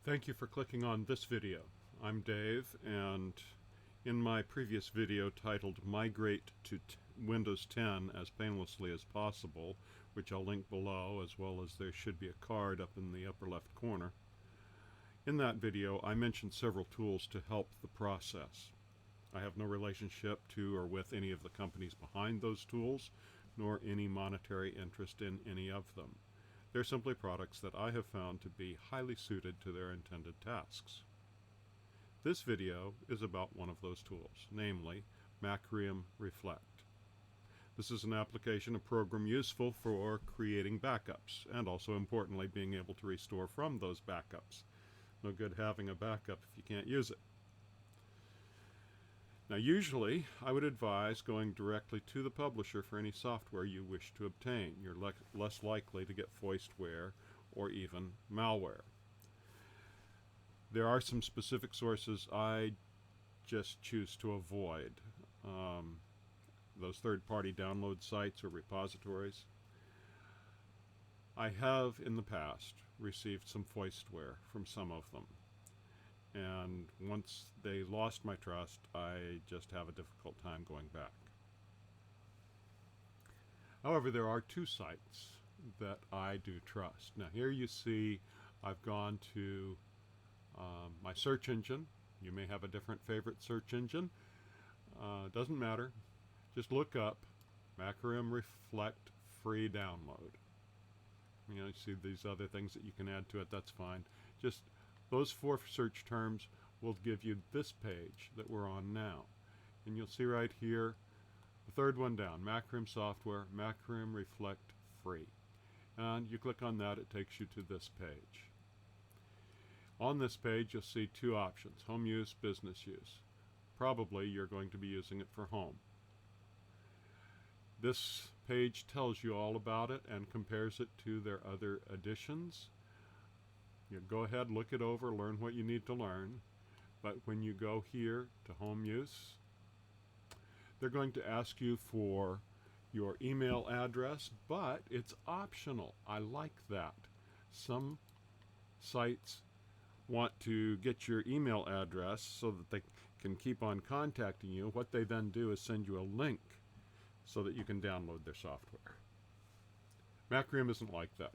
Thank you for clicking on this video. I'm Dave, and in my previous video titled Migrate to Windows 10 as painlessly as possible, which I'll link below, as well as there should be a card up in the upper left corner. In that video, I mentioned several tools to help the process. I have no relationship to or with any of the companies behind those tools, nor any monetary interest in any of them. They're simply products that I have found to be highly suited to their intended tasks. This video is about one of those tools, namely Macrium Reflect. This is an application, a program useful for creating backups, and also importantly being able to restore from those backups. No good having a backup if you can't use it. Now usually I would advise going directly to the publisher for any software you wish to obtain. You're less likely to get foistware or even malware. There are some specific sources I just choose to avoid. Those third-party download sites or repositories. I have in the past received some foistware from some of them. And once they lost my trust, I just have a difficult time going back. However, there are two sites that I do trust. Now here you see I've gone to my search engine. You may have a different favorite search engine. Doesn't matter. Just look up Macrium Reflect free download. You know, you see these other things that you can add to it, that's fine. Just those four search terms will give you this page that we're on now. And you'll see right here, the third one down, Macrium Software, Macrium Reflect Free. And you click on that, it takes you to this page. On this page, you'll see two options, home use, business use. Probably you're going to be using it for home. This page tells you all about it and compares it to their other editions. You go ahead, look it over, learn what you need to learn. But when you go here to home use, they're going to ask you for your email address, but it's optional. I like that. Some sites want to get your email address so that they can keep on contacting you. What they then do is send you a link so that you can download their software. Macrium isn't like that.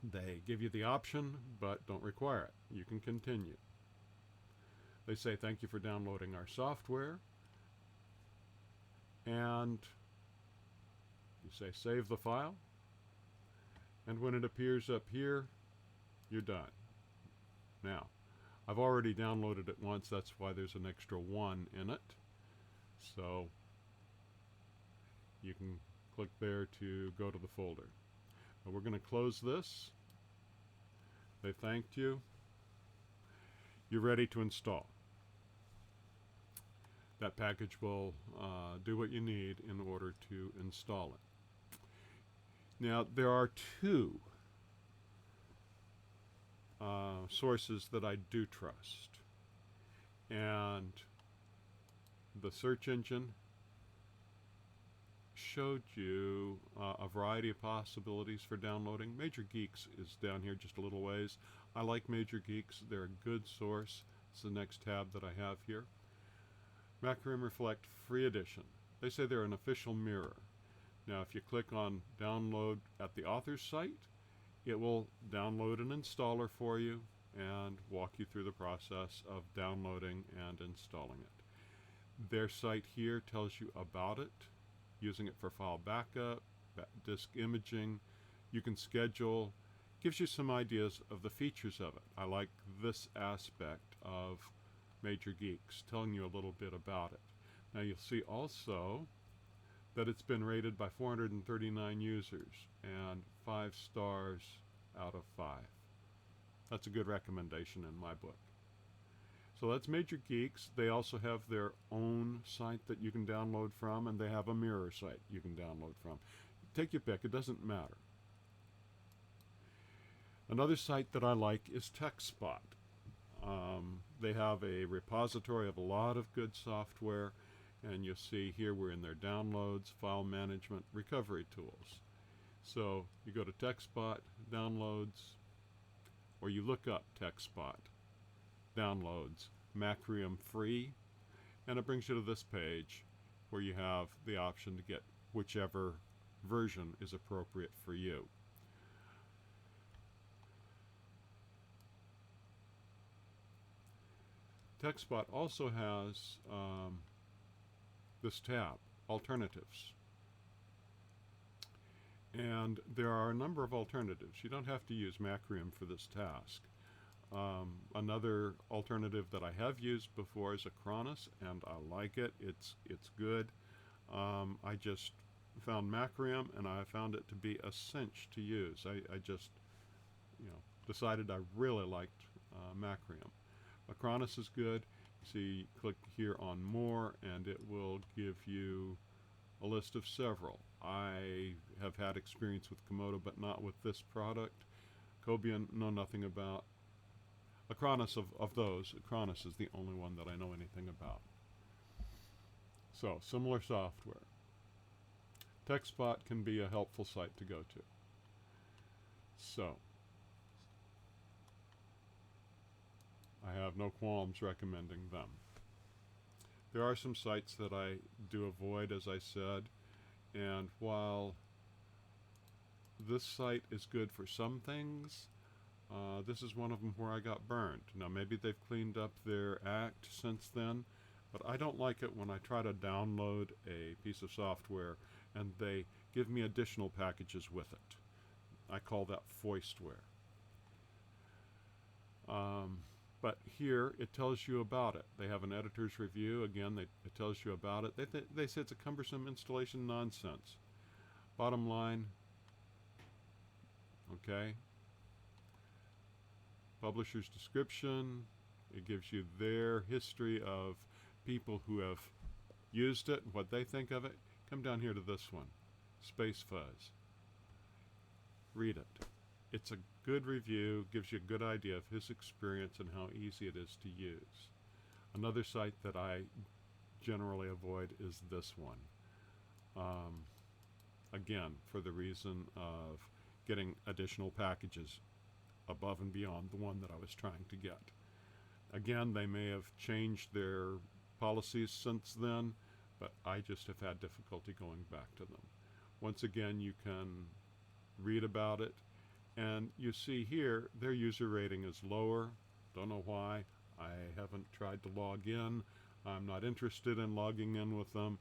They give you the option, but don't require it. You can continue. They say, thank you for downloading our software. And you say, save the file. And when it appears up here, you're done. Now, I've already downloaded it once. That's why there's an extra 1 in it. So you can click there to go to the folder. We're going to close this. They thanked you. You're ready to install. That package will do what you need in order to install it. Now, there are two sources that I do trust. And the search engine showed you a variety of possibilities for downloading. GeezerGeek is down here just a little ways. I like GeezerGeek. They're a good source. It's the next tab that I have here. Macrium Reflect Free Edition. They say they're an official mirror. Now if you click on download at the author's site, it will download an installer for you and walk you through the process of downloading and installing it. Their site here tells you about it, using it for file backup, disk imaging. You can schedule, gives you some ideas of the features of it. I like this aspect of GeezerGeek, telling you a little bit about it. Now you'll see also that it's been rated by 439 users and 5 stars out of 5. That's a good recommendation in my book. So that's GeezerGeek. They also have their own site that you can download from, and they have a mirror site you can download from. Take your pick, it doesn't matter. Another site that I like is TechSpot. They have a repository of a lot of good software, and you'll see here we're in their downloads, file management, recovery tools. So you go to TechSpot, downloads, or or you look up TechSpot downloads Macrium free, and it brings you to this page where you have the option to get whichever version is appropriate for you. TechSpot also has this tab, Alternatives. And there are a number of alternatives. You don't have to use Macrium for this task. Another alternative that I have used before is Acronis, and I like it. It's good. I just found Macrium, and I found it to be a cinch to use. I just, decided I really liked Macrium. Acronis is good. See, click here on More, and it will give you a list of several. I have had experience with Komodo, but not with this product. Cobian, know nothing about. Acronis, of those, Acronis is the only one that I know anything about. So, similar software. TechSpot can be a helpful site to go to. So, I have no qualms recommending them. There are some sites that I do avoid, as I said, and while this site is good for some things, this is one of them where I got burned. Now maybe they've cleaned up their act since then, but I don't like it when I try to download a piece of software and they give me additional packages with it. I call that foistware. But here it tells you about it. They have an editor's review. Again, it tells you about it. They say it's a cumbersome installation nonsense. Bottom line, okay. Publisher's description. It gives you their history of people who have used it, what they think of it. Come down here to this one, Space Fuzz. Read it. It's a good review, gives you a good idea of his experience and how easy it is to use. Another site that I generally avoid is this one. Again, for the reason of getting additional packages above and beyond the one that I was trying to get. Again, they may have changed their policies since then, but I just have had difficulty going back to them. Once again, you can read about it, and you see here their user rating is lower. Don't know why. I haven't tried to log in. I'm not interested in logging in with them.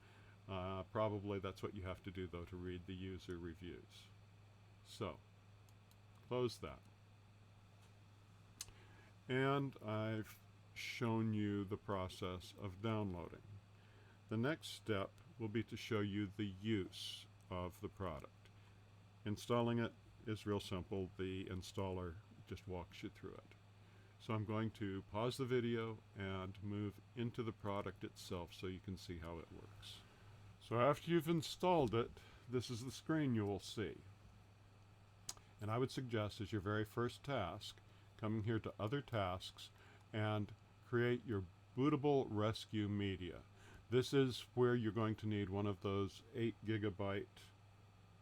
Probably that's what you have to do, though, to read the user reviews. So, close that. And I've shown you the process of downloading. The next step will be to show you the use of the product. Installing it is real simple. The installer just walks you through it. So I'm going to pause the video and move into the product itself so you can see how it works. So after you've installed it, this is the screen you will see. And I would suggest as your very first task, coming here to Other Tasks and create your bootable rescue media. This is where you're going to need one of those 8 GB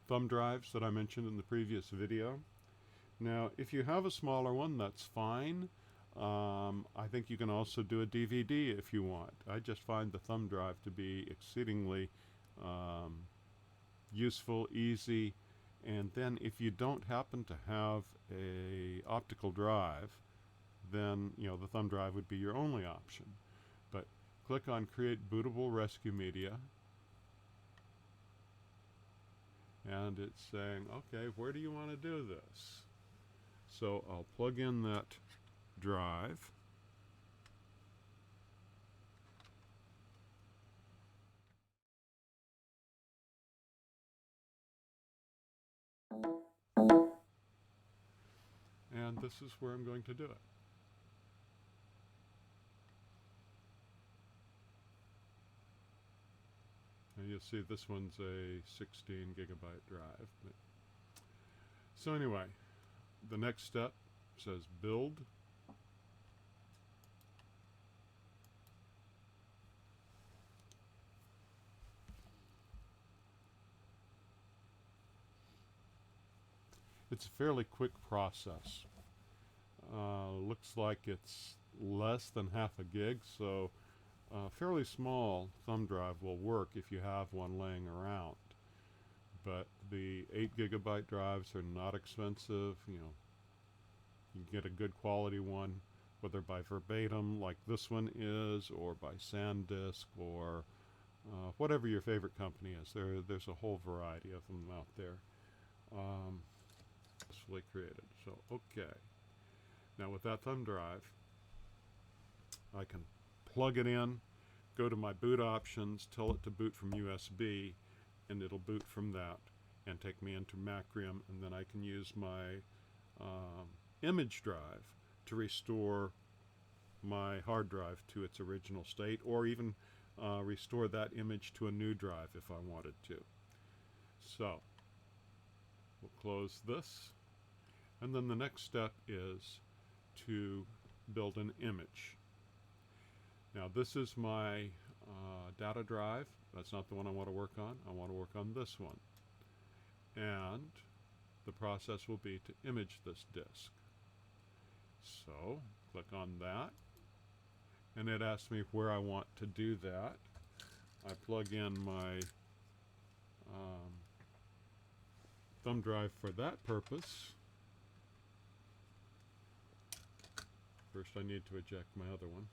thumb drives that I mentioned in the previous video. Now, if you have a smaller one, that's fine. I think you can also do a DVD if you want. I just find the thumb drive to be exceedingly useful, easy, and then if you don't happen to have a optical drive, then the thumb drive would be your only option. But click on Create Bootable Rescue Media, and it's saying, okay, where do you want to do this? So I'll plug in that drive. And this is where I'm going to do it. And you'll see this one's a 16 GB drive. So anyway, the next step says Build. It's a fairly quick process. looks like it's less than half a gig, so a fairly small thumb drive will work if you have one laying around. But the 8 gigabyte drives are not expensive. You know, you get a good quality one, whether by verbatim like this one is, or by SanDisk, or whatever your favorite company is. There's a whole variety of them out there. Fully created. So, okay. Now with that thumb drive, I can plug it in, go to my boot options, tell it to boot from USB, and it'll boot from that and take me into Macrium, and then I can use my image drive to restore my hard drive to its original state, or even restore that image to a new drive if I wanted to. So we'll close this, and then the next step is to build an image. Now this is my data drive. That's not the one I want to work on. I want to work on this one. And the process will be to image this disk. So click on that, and it asks me where I want to do that. I plug in my thumb drive for that purpose. First I need to eject my other one.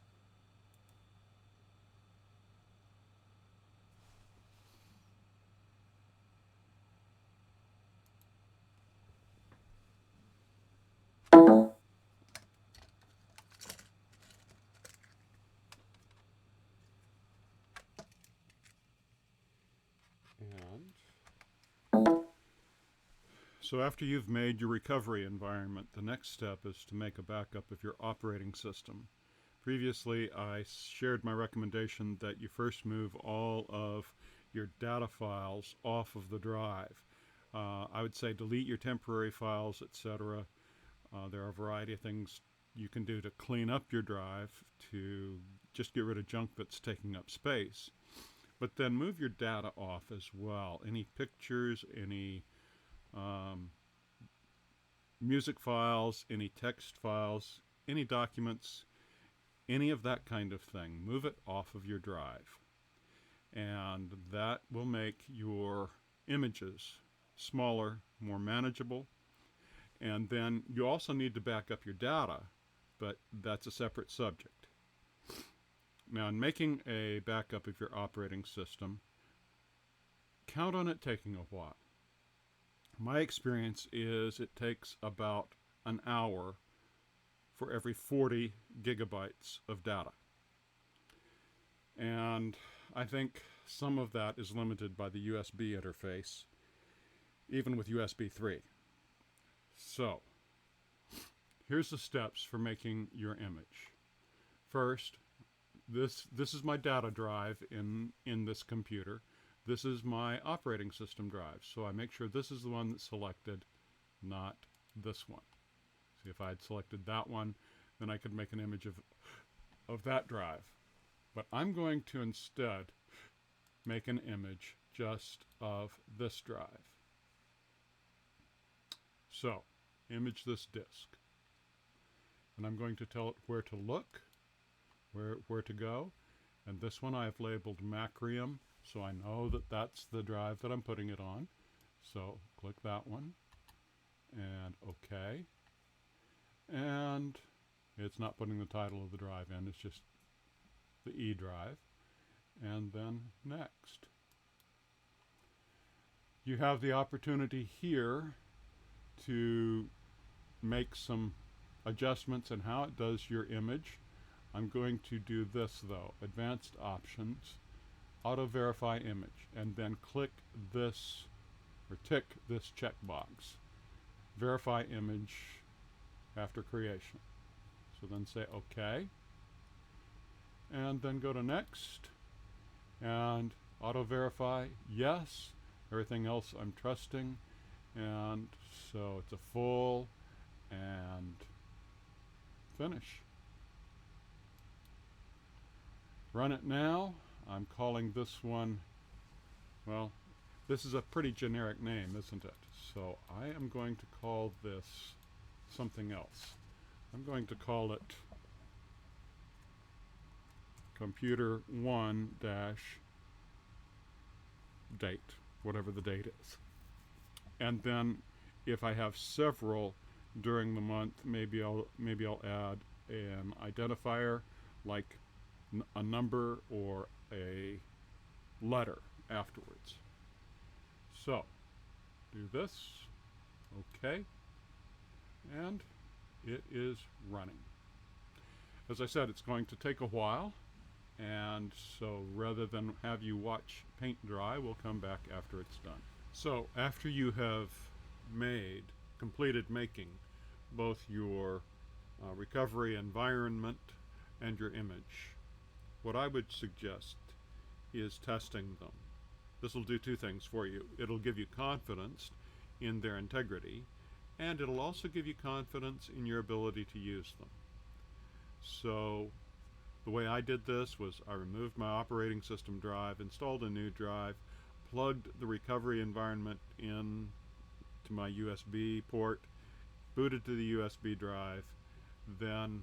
So after you've made your recovery environment, the next step is to make a backup of your operating system. Previously, I shared my recommendation that you first move all of your data files off of the drive. I would say delete your temporary files, etc. There are a variety of things you can do to clean up your drive, to just get rid of junk that's taking up space. But then move your data off as well. Any pictures, any music files, any text files, any documents, any of that kind of thing. Move it off of your drive. And that will make your images smaller, more manageable. And then you also need to back up your data, but that's a separate subject. Now, in making a backup of your operating system, count on it taking a while. My experience is it takes about an hour for every 40 gigabytes of data. And I think some of that is limited by the USB interface, even with USB 3. So, here's the steps for making your image. First, this is my data drive in this computer. This is my operating system drive, so I make sure this is the one that's selected, not this one. See, if I had selected that one, then I could make an image of that drive. But I'm going to instead make an image just of this drive. So, image this disk. And I'm going to tell it where to look, where to go. And this one I have labeled Macrium, so I know that that's the drive that I'm putting it on. So click that one, and OK. And it's not putting the title of the drive in, it's just the E drive. And then next. You have the opportunity here to make some adjustments in how it does your image. I'm going to do this though, advanced options, auto verify image, and then click this or tick this checkbox, verify image after creation. So then say OK, and then go to next, and auto verify yes, everything else I'm trusting, and so it's a full, and finish. Run it now. I'm calling this one, well, this is a pretty generic name, isn't it? So I am going to call this something else. I'm going to call it computer 1 dash date, whatever the date is. And then if I have several during the month, maybe I'll add an identifier like a number or a letter afterwards. So do this, okay, and it is running. As I said, it's going to take a while, and so rather than have you watch paint dry, we'll come back after it's done. So after you have completed making both your recovery environment and your image, what I would suggest is testing them. This will do two things for you. It'll give you confidence in their integrity, and it'll also give you confidence in your ability to use them. So the way I did this was I removed my operating system drive, installed a new drive, plugged the recovery environment in to my USB port, booted to the USB drive, then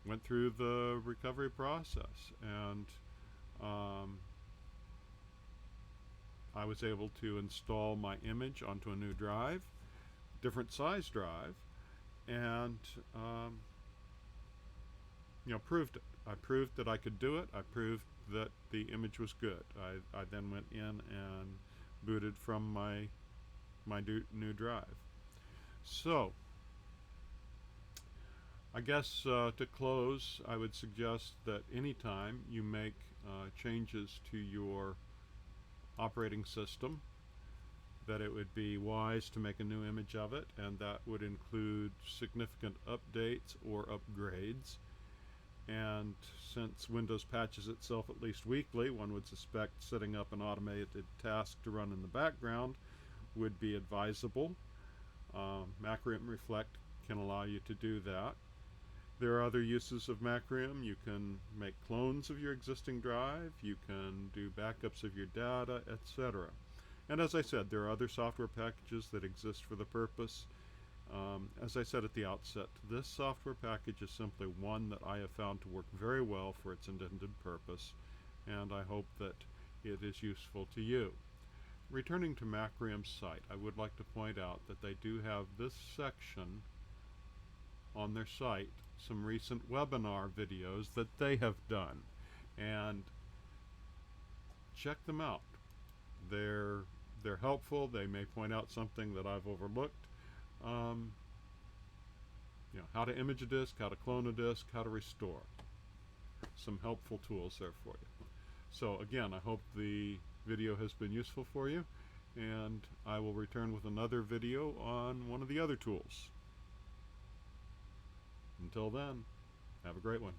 went through the recovery process, and I was able to install my image onto a new drive, different size drive, and proved it. I proved that I could do it. I proved that the image was good. I then went in and booted from my new drive. So I guess to close, I would suggest that anytime you make changes to your operating system, that it would be wise to make a new image of it, and that would include significant updates or upgrades. And since Windows patches itself at least weekly, one would suspect setting up an automated task to run in the background would be advisable. Macrium Reflect can allow you to do that. There are other uses of Macrium. You can make clones of your existing drive, you can do backups of your data, etc. And as I said, there are other software packages that exist for the purpose. As I said at the outset, this software package is simply one that I have found to work very well for its intended purpose, and I hope that it is useful to you. Returning to Macrium's site, I would like to point out that they do have this section on their site, some recent webinar videos that they have done, and check them out. They're helpful. They may point out something that I've overlooked. How to image a disk, how to clone a disk, how to restore. Some helpful tools there for you. So again, I hope the video has been useful for you, and I will return with another video on one of the other tools. Until then, have a great one.